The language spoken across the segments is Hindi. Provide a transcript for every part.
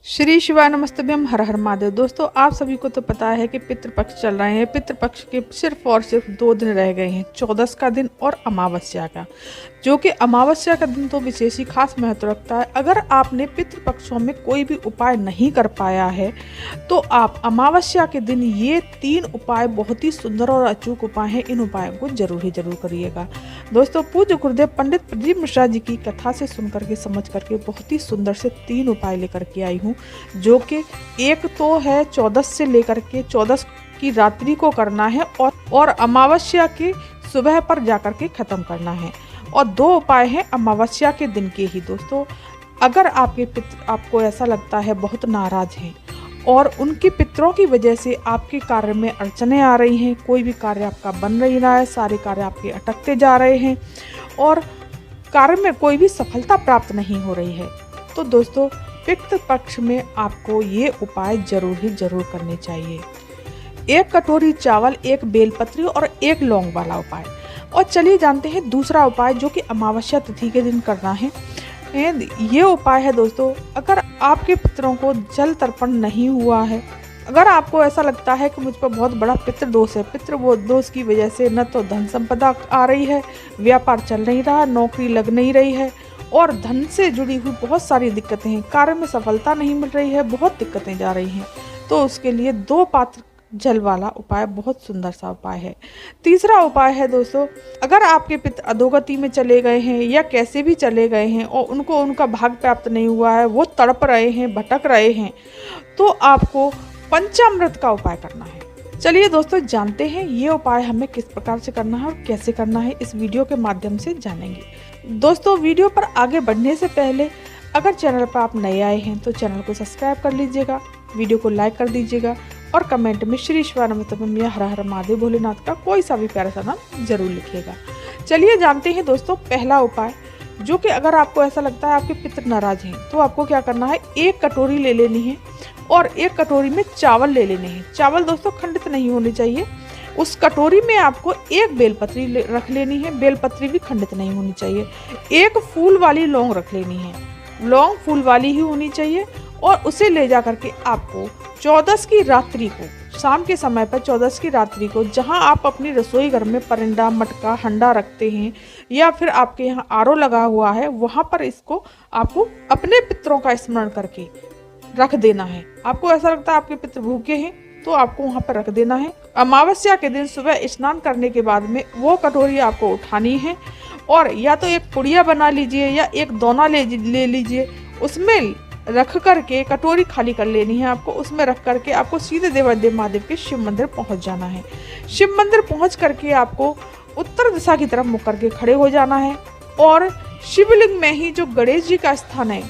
श्री शिवाय नमस्तभ्यम हर हर महादेव। दोस्तों, आप सभी को तो पता है कि पितृपक्ष चल रहे हैं। पितृपक्ष के सिर्फ और सिर्फ 2 दिन रह गए हैं, 14 का दिन और अमावस्या का, जो कि अमावस्या का दिन तो विशेष ही खास महत्व रखता है। अगर आपने पितृपक्षों में कोई भी उपाय नहीं कर पाया है तो आप अमावस्या के दिन ये 3 उपाय, बहुत ही सुंदर और अचूक उपाय हैं, इन उपायों को जरूर करिएगा। दोस्तों, पूज्य गुरुदेव पंडित प्रदीप मिश्रा जी की कथा से सुन करके समझ करके बहुत ही सुंदर से 3 उपाय लेकर के आई हूँ, जो कि एक तो है 14 से लेकर के 14 की रात्रि को करना है और अमावस्या की सुबह पर जाकर के खत्म करना है, और 2 उपाय हैं अमावस्या के दिन के ही। दोस्तों, अगर आपके पितर आपको ऐसा लगता है बहुत नाराज हैं और उनके पितरों की वजह से आपके कार्य में अड़चने आ रही हैं, कोई भी कार्य आपका बन नहीं रहा है, सारे कार्य आपके अटकते जा रहे हैं और कार्य में कोई भी सफलता प्राप्त नहीं हो रही है, तो दोस्तों पितृपक्ष में आपको ये उपाय जरूर करने चाहिए। 1 कटोरी चावल, 1 बेलपत्री और 1 लौंग वाला उपाय। और चलिए जानते हैं दूसरा उपाय, जो कि अमावस्या तिथि के दिन करना है। ये उपाय है दोस्तों, अगर आपके पितरों को जल तर्पण नहीं हुआ है, अगर आपको ऐसा लगता है कि मुझ पर बहुत बड़ा पितृ दोष है, पितृ दोष की वजह से न तो धन संपदा आ रही है, व्यापार चल नहीं रहा, नौकरी लग नहीं रही है और धन से जुड़ी हुई बहुत सारी दिक्कतें हैं, कार्य में सफलता नहीं मिल रही है, बहुत दिक्कतें जा रही हैं, तो उसके लिए 2 पात्र जल वाला उपाय बहुत सुंदर सा उपाय है। तीसरा उपाय है दोस्तों, अगर आपके पितर अधोगति में चले गए हैं या कैसे भी चले गए हैं और उनको उनका भाग प्राप्त नहीं हुआ है, वो तड़प रहे हैं, भटक रहे हैं, तो आपको पंचामृत का उपाय करना है। चलिए दोस्तों जानते हैं ये उपाय हमें किस प्रकार से करना है और कैसे करना है, इस वीडियो के माध्यम से जानेंगे। दोस्तों, वीडियो पर आगे बढ़ने से पहले अगर चैनल पर आप नए आए हैं तो चैनल को सब्सक्राइब कर लीजिएगा, वीडियो को लाइक कर दीजिएगा और कमेंट में श्री शिवाय नमस्तभ्यम या हर हर महादेव भोलेनाथ का कोई सा भी प्यारा सा नाम जरूर लिखिएगा। चलिए जानते हैं दोस्तों पहला उपाय, जो कि अगर आपको ऐसा लगता है आपके पितर नाराज हैं तो आपको क्या करना है, 1 कटोरी ले लेनी है और 1 कटोरी में चावल ले लेने हैं। चावल दोस्तों खंडित नहीं होने चाहिए। उस कटोरी में आपको 1 बेलपत्री रख लेनी है, बेलपत्री भी खंडित नहीं होनी चाहिए। 1 फूल वाली लौंग रख लेनी है, लौंग फूल वाली ही होनी चाहिए, और उसे ले जा करके आपको 14 की रात्रि को, शाम के समय पर 14 की रात्रि को, जहां आप अपनी रसोई घर में परिंदा, मटका, हंडा रखते हैं या फिर आपके यहाँ आरओ लगा हुआ है, वहां पर इसको आपको अपने पितरों का स्मरण करके रख देना है। आपको ऐसा लगता है आपके पितर भूखे हैं तो आपको वहां पर रख देना है। अमावस्या के दिन सुबह स्नान करने के बाद में वो कटोरी आपको उठानी है और या तो एक पुड़िया बना लीजिए या एक दोना ले लीजिए, उसमें रख करके कटोरी खाली कर लेनी है आपको। उसमें रख करके आपको सीधे देवादेव महादेव के शिव मंदिर पहुंच जाना है। शिव मंदिर पहुंच करके आपको उत्तर दिशा की तरफ मुख करके खड़े हो जाना है और शिवलिंग में ही जो गणेश जी का स्थान है,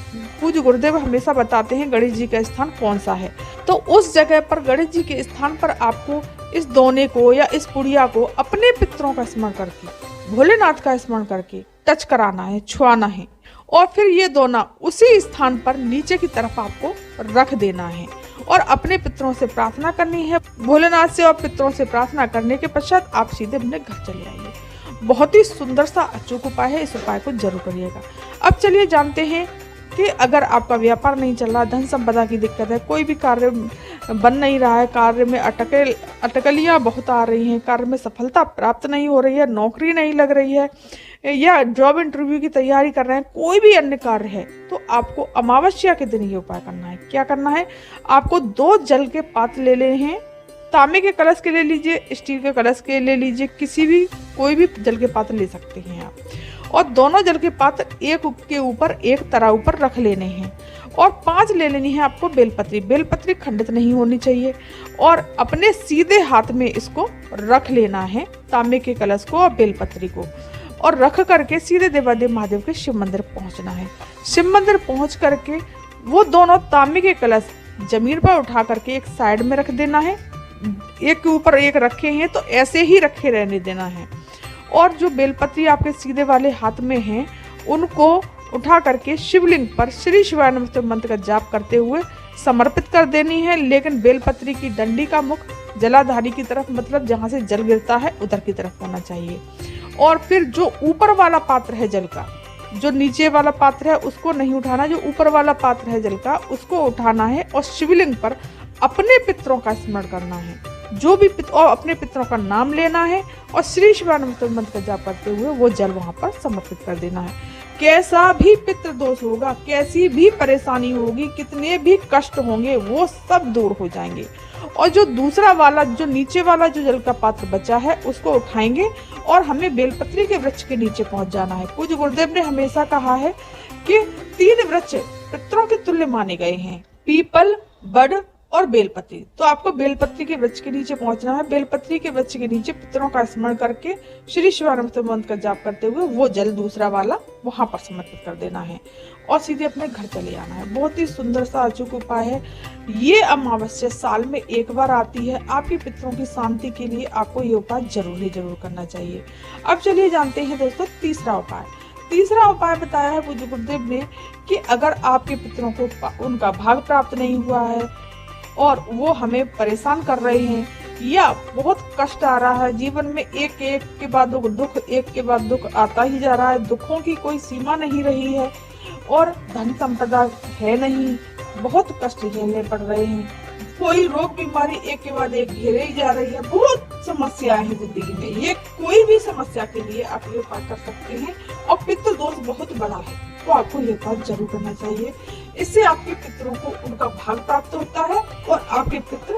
पूज्य गुरुदेव हमेशा बताते हैं गणेश जी का स्थान कौन सा है, तो उस जगह पर गणेश जी के स्थान पर आपको इस दोने को या इस पुड़िया को अपने पितरों का स्मरण करके, भोलेनाथ का स्मरण करके टच कराना है, छुआना है, और फिर ये दोना उसी स्थान पर नीचे की तरफ आपको रख देना है और अपने पितरों से प्रार्थना करनी है। भोलेनाथ से और पितरों से प्रार्थना करने के पश्चात आप सीधे अपने घर चले आइए। बहुत ही सुंदर सा अचूक उपाय है, इस उपाय को जरूर करिएगा। अब चलिए जानते हैं कि अगर आपका व्यापार नहीं चल रहा, धन संपदा की दिक्कत है, कोई भी कार्य बन नहीं रहा है, कार्य में अटकलियां बहुत आ रही हैं, कार्य में सफलता प्राप्त नहीं हो रही है, नौकरी नहीं लग रही है या जॉब इंटरव्यू की तैयारी कर रहे हैं, कोई भी अन्य कार्य है, तो आपको अमावस्या के दिन ये उपाय करना है। क्या करना है, आपको 2 जल के पात्र ले लेने हैं। तांबे के कलश के ले लीजिए, स्टील के कलश के ले लीजिए, किसी भी कोई भी जल के पात्र ले सकते हैं आप, और दोनों जल के पात्र एक के ऊपर एक तराजू पर रख लेने हैं और 5 ले लेनी है आपको बेलपत्री। बेलपत्री खंडित नहीं होनी चाहिए और अपने सीधे हाथ में इसको रख लेना है, तांबे के कलश को और बेलपत्री को, और रख करके सीधे देवादेव महादेव के शिव मंदिर पहुंचना है। शिव मंदिर पहुंच करके वो दोनों तांबे के कलश जमीन पर उठा करके एक साइड में रख देना है। एक के ऊपर एक रखे हैं तो ऐसे ही रखे रहने देना है, और जो बेलपत्री आपके सीधे वाले हाथ में हैं उनको उठा करके शिवलिंग पर श्री शिवाय नमस्तभ्यम मंत्र का जाप करते हुए समर्पित कर देनी है। लेकिन बेलपत्री की डंडी का मुख जलाधारी की तरफ, मतलब जहाँ से जल गिरता है उधर की तरफ होना चाहिए। और फिर जो ऊपर वाला पात्र है जल का, जो नीचे वाला पात्र है उसको नहीं उठाना, जो ऊपर वाला पात्र है जल का उसको उठाना है और शिवलिंग पर अपने पितरों का स्मरण करना है, जो भी और अपने पितरों का नाम लेना है और श्री शिवानंद मंत्र का जाप करते हुए वो जल वहां पर समर्पित कर देना है। कैसा भी पितृ दोष होगा, कैसी भी परेशानी होगी, कितने भी कष्ट होंगे, वो सब दूर हो जाएंगे। और जो दूसरा वाला, जो नीचे वाला जो जल का पात्र बचा है उसको उठाएंगे और हमें बेलपत्री के वृक्ष के नीचे पहुंच जाना है। पूज्य गुरुदेव ने हमेशा कहा है कि 3 वृक्ष पितरों के तुल्य माने गए हैं, पीपल, बड़ और बेलपत्री। तो आपको बेलपत्री के वृक्ष के नीचे पहुंचना है। बेलपत्री के वृक्ष के नीचे पितरों का स्मरण करके श्री शिवानंद मंत्र का जाप करते हुए वो जल दूसरा वाला वहां पर समर्पित कर देना है और सीधे अपने घर चले आना है। बहुत ही सुंदर सा अचूक उपाय है। ये अमावस्या साल में एक बार आती है। आपके पितरों की शांति के लिए आपको ये उपाय जरूर करना चाहिए। अब चलिए जानते हैं दोस्तों तीसरा उपाय। तीसरा उपाय बताया है पूज्य गुरुदेव ने कि अगर आपके पितरों को उनका भाग प्राप्त नहीं हुआ है और वो हमें परेशान कर रहे हैं या बहुत कष्ट आ रहा है, जीवन में एक के बाद दुख एक के बाद दुख आता ही जा रहा है, दुखों की कोई सीमा नहीं रही है और धन संपदा है नहीं, बहुत कष्ट झेलने पड़ रहे हैं, कोई रोग बीमारी एक के बाद एक घेरे ही जा रही है, बहुत समस्याएं हैं जिंदगी में। ये कोई भी समस्या के लिए आप ये उपाय कर सकते हैं और पितृ दोष बहुत बड़ा है तो आपको ये उपाय जरूर करना चाहिए। इससे आपके पितरों को उनका भाग प्राप्त होता है और आपके पितृ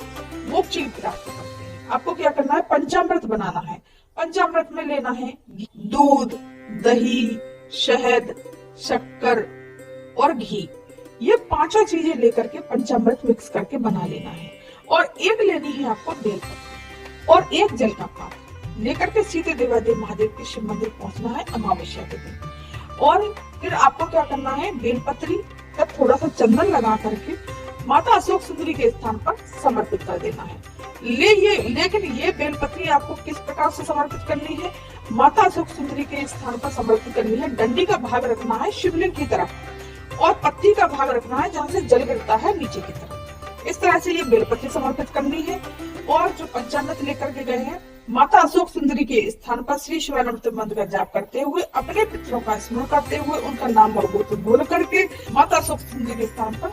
मोक्ष की प्राप्त करते हैं। आपको क्या करना है, पंचामृत बनाना है। पंचामृत में लेना है दूध, दही, शहद, शक्कर और घी। ये 5 चीजें लेकर के पंचामृत मिक्स करके बना लेना है और एक लेनी है आपको बेलपत्र और एक जल का पात्र लेकर के सीधे देवादेव महादेव के शिव मंदिर पहुंचना है अमावस्या के दिन। और फिर आपको क्या करना है, बेलपत्री का थोड़ा सा चंदन लगा करके माता अशोक सुंदरी के स्थान पर समर्पित कर देना है। लेकिन ये बेलपत्री आपको किस प्रकार से समर्पित करनी है, माता अशोक सुंदरी के स्थान पर समर्पित करनी है। डंडी का भाग रखना है शिवलिंग की तरफ और पत्ती का भाग रखना है जहाँ से जल गिरता है नीचे की तरफ। इस तरह से ये बेलपत्री समर्पित करनी है। और जो पंचामृत लेकर के गए हैं, माता अशोक सुंदरी के स्थान पर श्री शिवानंद मंत्र का जाप करते हुए अपने पितरों का स्मरण करते हुए उनका नाम और गोत्र बोल करके माता अशोक सुंदरी के स्थान पर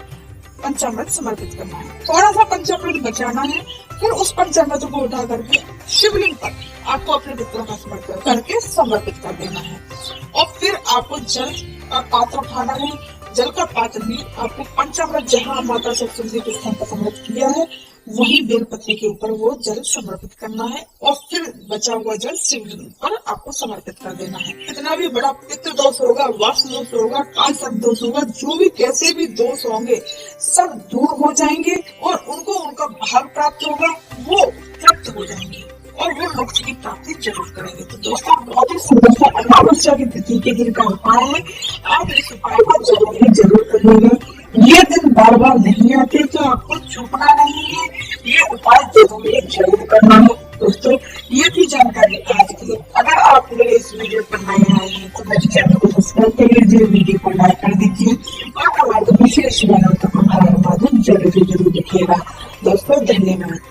पंचामृत समर्पित करना है। थोड़ा सा पंचामृत बचाना है, फिर उस पंचामृत को उठा करके शिवलिंग पर आपको अपने पितरों का स्मरण करके समर्पित कर देना है। और फिर आपको जल का पात्र उठाना है। जल का पात्र भी आपको पंचामृत जहाँ माता अशोक सुंदरी के स्थान पर समर्पित किया है वही बेलपत्री के ऊपर वो जल समर्पित करना है और फिर बचा हुआ जल शिवलिंग पर आपको समर्पित कर देना है। कितना भी बड़ा पितृ दोष होगा, वास्तु दोष होगा, काल सर्प दोष होगा, जो भी कैसे भी दोष होंगे सब दूर हो जाएंगे और उनको उनका भाग प्राप्त होगा, वो प्राप्त हो जाएंगे और वो मोक्ष की प्राप्ति जरूर करेंगे। तो दोस्तों बहुत ही सुंदर सा अमावस्या की तिथि के दिन का उपाय है। आप इस उपाय को जरूर करिएगा। ये दिन बार बार नहीं आते तो आपको चूकना नहीं है, ये उपाय जरूर करना है। दोस्तों ये थी जानकारी आज की। अगर आप मेरे इस वीडियो पर नए आए हैं तो मेरे चैनल को सब्सक्राइब कर लीजिए, वीडियो को लाइक कर दीजिए और हमारे विशेष जरूर देखिएगा।